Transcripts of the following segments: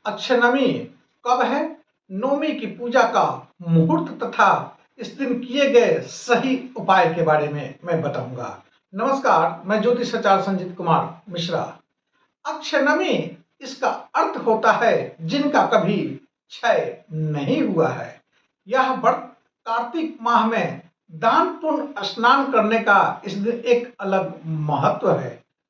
अक्षयनवमी कब है? नवमी की पूजा का मुहूर्त तथा इस दिन किए गए सही उपाय के बारे में मैं बताऊंगा। नमस्कार, मैं ज्योतिषाचार्य संजीत कुमार मिश्रा। अक्षयनवमी इसका अर्थ होता है जिनका कभी क्षय नहीं हुआ है। यह व्रत कार्तिक माह में दान पुण्य स्नान करने का इस दिन एक अलग महत्व है।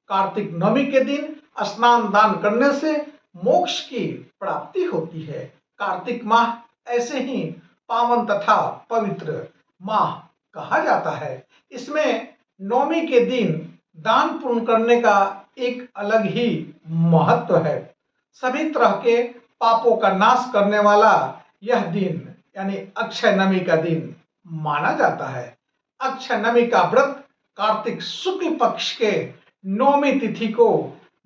कार्तिक नवमी के दिन स्नान दान करने से मोक्ष की प्राप्ति होती है। कार्तिक माह ऐसे ही पावन तथा पवित्र माह कहा जाता है। इसमें नवमी के दिन दान पुण्य करने का एक अलग ही महत्व है। सभी तरह के पापों का नाश करने वाला यह दिन यानी अक्षयनवमी का दिन माना जाता है। अक्षयनवमी का व्रत कार्तिक शुक्ल पक्ष के नवमी तिथि को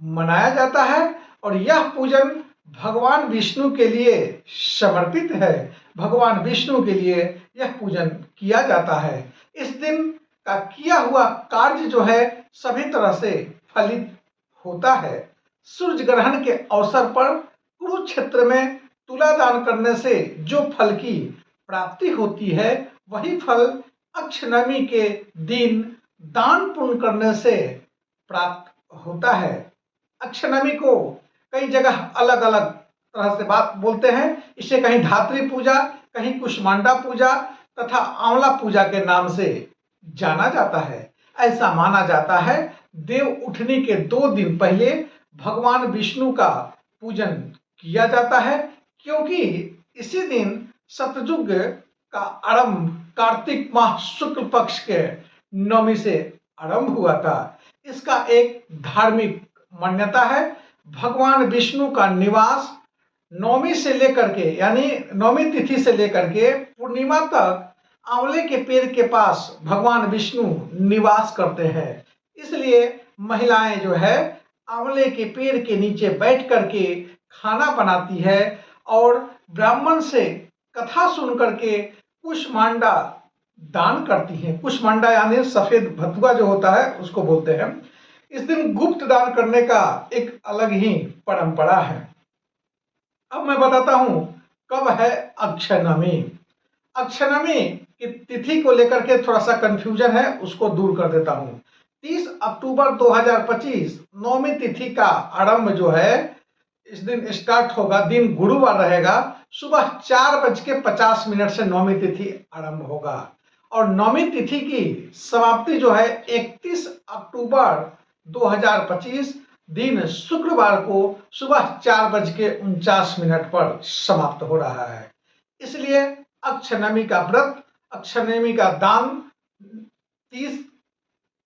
मनाया जाता है और यह पूजन भगवान विष्णु के लिए समर्पित है। भगवान विष्णु के लिए यह पूजन किया जाता है। इस दिन का किया हुआ कार्य जो है सभी तरह से फलित होता है। सूर्य ग्रहण के अवसर पर कुरुक्षेत्र में तुला दान करने से जो फल की प्राप्ति होती है वही फल अक्षयनवमी के दिन दान पुण्य करने से प्राप्त होता है। अक्षयनवमी को कई जगह अलग अलग तरह से बात बोलते हैं। इसे कहीं धात्री पूजा, कहीं कुष्मांडा पूजा तथा आंवला पूजा के नाम से जाना जाता है। ऐसा माना जाता है देव उठनी के 2 दिन पहले भगवान विष्णु का पूजन किया जाता है, क्योंकि इसी दिन सतयुग का आरंभ कार्तिक माह शुक्ल पक्ष के नवमी से आरंभ हुआ था। इसका एक धार्मिक मान्यता है। भगवान विष्णु का निवास नवमी से लेकर के यानी नवमी तिथि से लेकर के पूर्णिमा तक आंवले के पेड़ के पास भगवान विष्णु निवास करते हैं। इसलिए महिलाएं जो है आंवले के पेड़ के नीचे बैठ करके खाना बनाती है और ब्राह्मण से कथा सुन करके कुष्मांडा दान करती हैं। कुष्मांडा यानी सफेद भतुआ जो होता है उसको बोलते हैं। इस दिन गुप्त दान करने का एक अलग ही परंपरा है। अब मैं बताता हूं कब है अक्षयनवमी। अक्षयनवमी की तिथि को लेकर के थोड़ा सा कंफ्यूजन है, उसको दूर कर देता हूं। 30 अक्टूबर 2025 नवमी तिथि का आरंभ जो है इस दिन स्टार्ट होगा। दिन गुरुवार रहेगा। सुबह 4:50 से नवमी तिथि आरंभ होगा और नवमी तिथि की समाप्ति जो है 31 अक्टूबर 2025 दिन शुक्रवार को सुबह 4:49 पर समाप्त हो रहा है। इसलिए अक्षयनवमी का व्रत, अक्षयनवमी का दान 30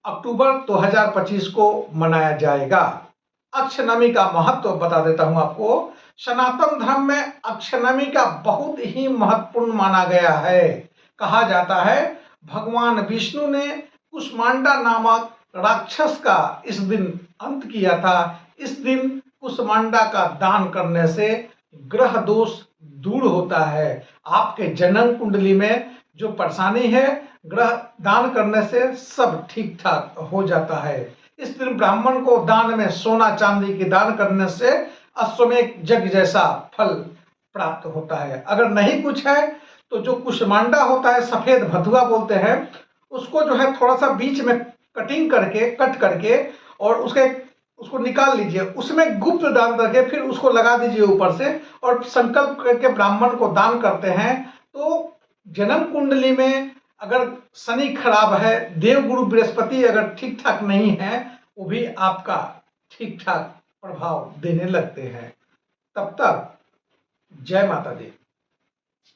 अक्टूबर 2025 को मनाया जाएगा। अक्षयनवमी का महत्व बता देता हूं आपको। सनातन धर्म में अक्षयनवमी का बहुत ही महत्वपूर्ण माना गया है। कहा जाता है भगवान विष्णु ने कुष्मांडा नामक राक्षस का इस दिन अंत किया था। इस दिन कुष्मांडा का दान करने से ग्रह दोष दूर होता है। आपके जन्म कुंडली में जो परेशानी है ग्रह दान करने से सब ठीक ठाक हो जाता है। इस दिन ब्राह्मण को दान में सोना चांदी के दान करने से अश्वमेध यज्ञ जैसा फल प्राप्त होता है। अगर नहीं कुछ है तो जो कुष्मांडा होता है, सफेद भतुआ बोलते हैं, उसको जो है थोड़ा सा बीच में कट करके और उसको निकाल लीजिए। उसमें गुप्त दान करके फिर उसको लगा दीजिए ऊपर से और संकल्प करके ब्राह्मण को दान करते हैं। तो जन्म कुंडली में अगर शनि खराब है, देवगुरु बृहस्पति अगर ठीक ठाक नहीं है, वो भी आपका ठीक ठाक प्रभाव देने लगते हैं। तब तक जय माता दी।